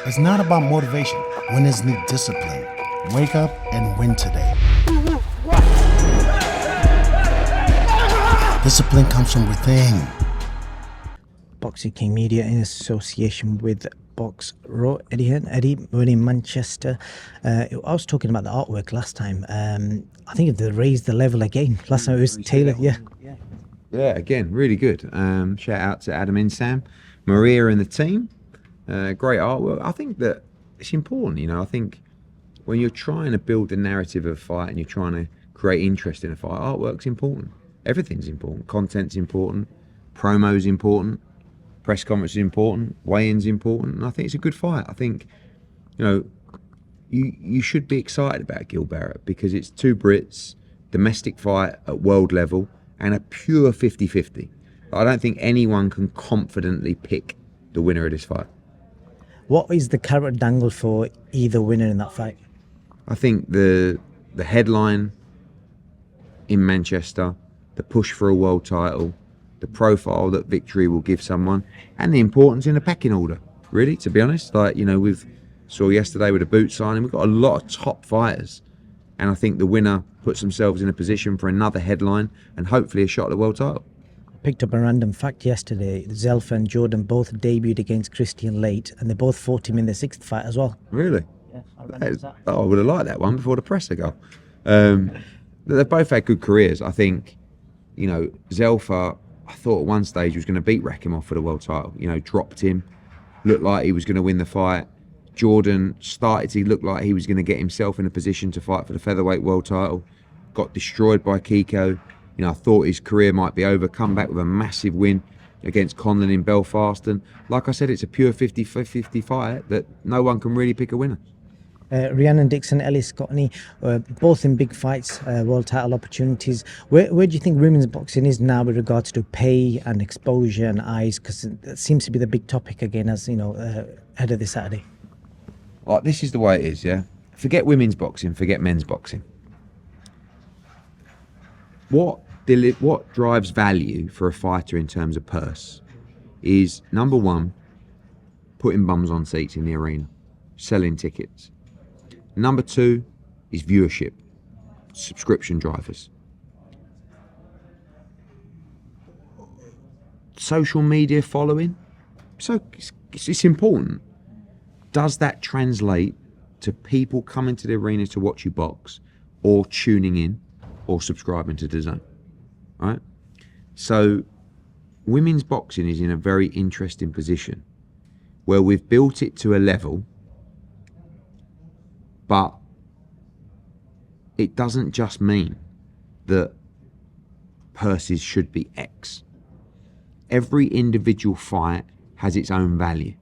It's not about motivation. Winners need discipline. Wake up and win today. Discipline comes from within. Boxing King Media in association with Box Raw. Eddie Hearn. Eddie, we're in Manchester. I was talking about the artwork last time. I think they raised the level again. Last time it was Taylor. Yeah, again, really good. Shout out to Adam and Sam, Maria and the team. Great artwork. I think that it's important, I think when you're trying to build the narrative of a fight and you're trying to create interest in a fight, artwork's important. Everything's important. Content's important. Promo's important. Press conference is important. Weigh-in's important. And I think it's a good fight. I think, you should be excited about Gil Barrett because it's two Brits, domestic fight at world level, and a pure 50-50. I don't think anyone can confidently pick the winner of this fight. What is the carrot dangle for either winner in that fight? I think the headline in Manchester, the push for a world title, the profile that victory will give someone, and the importance in the pecking order, really, to be honest. We've saw yesterday with a boot signing, we've got a lot of top fighters. And I think the winner puts themselves in a position for another headline and hopefully a shot at the world title. Picked up a random fact yesterday. Zelfa and Jordan both debuted against Christian late, and they both fought him in their sixth fight as well. Really? Yeah, I would have liked that one before the presser goal. They've both had good careers. I think, Zelfa, I thought at one stage he was going to beat Rakhimov for the world title. Dropped him, looked like he was going to win the fight. Jordan started to look like he was going to get himself in a position to fight for the featherweight world title. Got destroyed by Kiko. I thought his career might be over. Come back with a massive win against Conlon in Belfast. And like I said, it's a pure 50-50 fight that no one can really pick a winner. Rhiannon Dixon, Ellis Scotney, both in big fights, world title opportunities. Where do you think women's boxing is now with regards to pay and exposure and eyes? Because it seems to be the big topic again, as ahead of this Saturday. Like, this is the way it is, yeah? Forget women's boxing, forget men's boxing. What drives value for a fighter in terms of purse is, number one, putting bums on seats in the arena, selling tickets. Number two is viewership, subscription drivers. Social media following, so it's important. Does that translate to people coming to the arena to watch you box, or tuning in, or subscribing to DAZN? Right? So women's boxing is in a very interesting position where we've built it to a level, but it doesn't just mean that purses should be X. Every individual fight has its own value.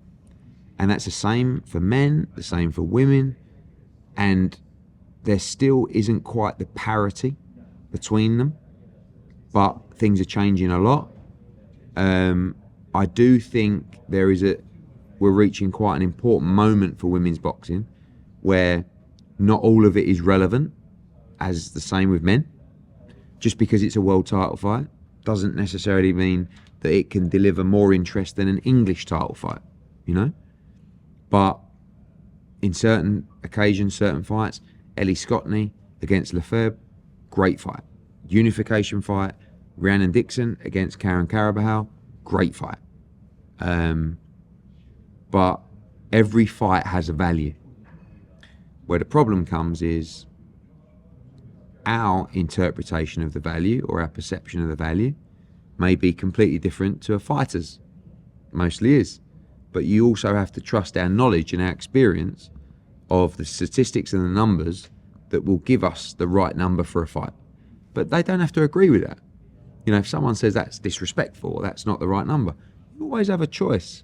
And that's the same for men, the same for women. And there still isn't quite the parity between them. But things are changing a lot. I do think we're reaching quite an important moment for women's boxing where not all of it is relevant, as the same with men. Just because it's a world title fight doesn't necessarily mean that it can deliver more interest than an English title fight, But in certain occasions, certain fights, Ellie Scotney against Lefebvre, great fight. Unification fight. Rhiannon Dixon against Karen Carabajal, great fight. But every fight has a value. Where the problem comes is our interpretation of the value or our perception of the value may be completely different to a fighter's. Mostly is. But you also have to trust our knowledge and our experience of the statistics and the numbers that will give us the right number for a fight. But they don't have to agree with that. If someone says that's disrespectful or that's not the right number, you always have a choice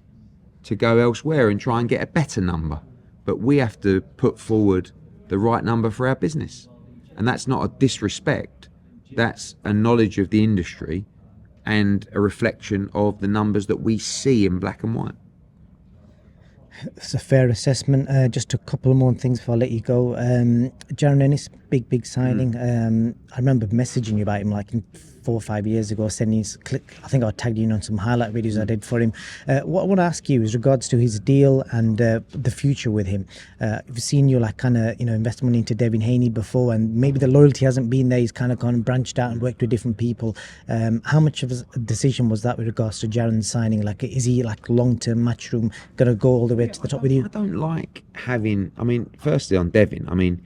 to go elsewhere and try and get a better number. But we have to put forward the right number for our business. And that's not a disrespect. That's a knowledge of the industry and a reflection of the numbers that we see in black and white. It's a fair assessment. Just a couple more things before I let you go. Jaron Ennis, big signing. I remember messaging you about him like in 4 or 5 years ago, sending his click. I think I tagged you in on some highlight videos I did for him. What I want to ask you is regards to his deal and the future with him. I've seen you like kind of invest money into Devin Haney before, and maybe the loyalty hasn't been there. He's kind of gone and branched out and worked with different people. How much of a decision was that with regards to Jaron signing? Like, is he like long-term matchroom going to go all the way to the top with you? I don't like having. I mean, firstly on Devin, I mean,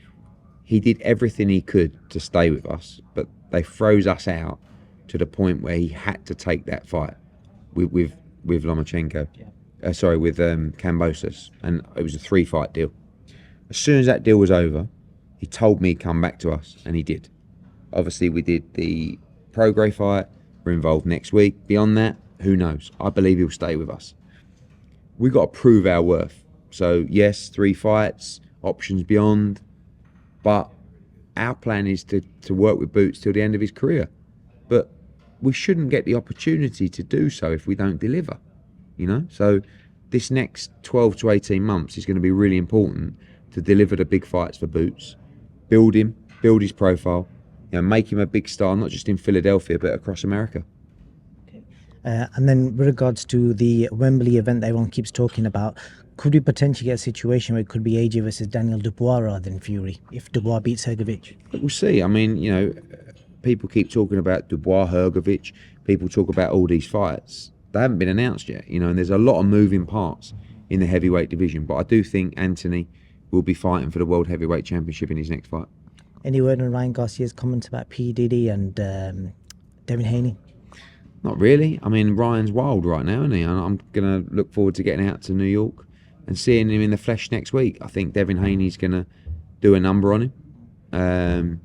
he did everything he could to stay with us, but they froze us out to the point where he had to take that fight with Lomachenko. Yeah. With Kambosos, and it was a 3-fight deal. As soon as that deal was over, he told me he'd come back to us, and he did. Obviously, we did the Prograis fight. We're involved next week. Beyond that, who knows? I believe he'll stay with us. We've got to prove our worth. So yes, 3 fights, options beyond. But our plan is to work with Boots till the end of his career. But we shouldn't get the opportunity to do so if we don't deliver, So this next 12 to 18 months is going to be really important to deliver the big fights for Boots, build him, build his profile, make him a big star, not just in Philadelphia, but across America. And then with regards to the Wembley event that everyone keeps talking about, could we potentially get a situation where it could be AJ versus Daniel Dubois rather than Fury if Dubois beats Hrgovic? We'll see. I mean, people keep talking about Dubois, Hrgovic. People talk about all these fights. They haven't been announced yet, and there's a lot of moving parts in the heavyweight division. But I do think Anthony will be fighting for the World Heavyweight Championship in his next fight. Any word on Ryan Garcia's comments about P. Diddy and Devin Haney? Not really. I mean, Ryan's wild right now, isn't he? I'm going to look forward to getting out to New York and seeing him in the flesh next week. I think Devin Haney's going to do a number on him.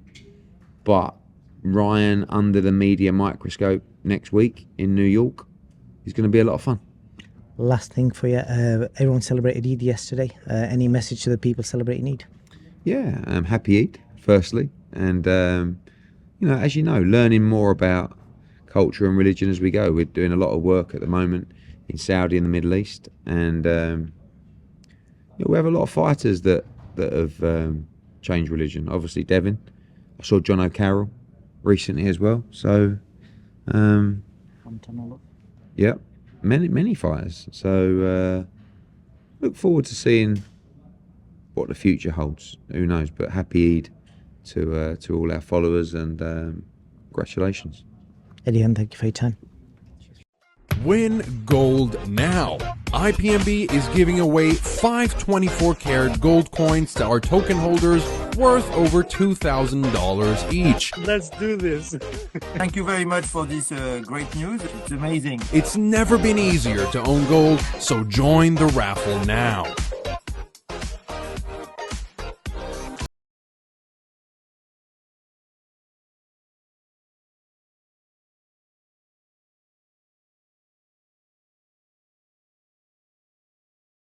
But Ryan under the media microscope next week in New York is going to be a lot of fun. Last thing for you, everyone celebrated Eid yesterday. Any message to the people celebrating Eid? Yeah, happy Eid, firstly. And, as you know, learning more about culture and religion as we go. We're doing a lot of work at the moment in Saudi and the Middle East. And we have a lot of fighters that have changed religion. Obviously, Devin. I saw John O'Carroll recently as well. So, yeah, many fighters. So, look forward to seeing what the future holds. Who knows? But happy Eid to all our followers, and congratulations. Eddie, thank you for your time. Win gold now. IPMB is giving away 5 24-karat gold coins to our token holders worth over $2,000 each. Let's do this. Thank you very much for this great news. It's amazing. It's never been easier to own gold, so join the raffle now.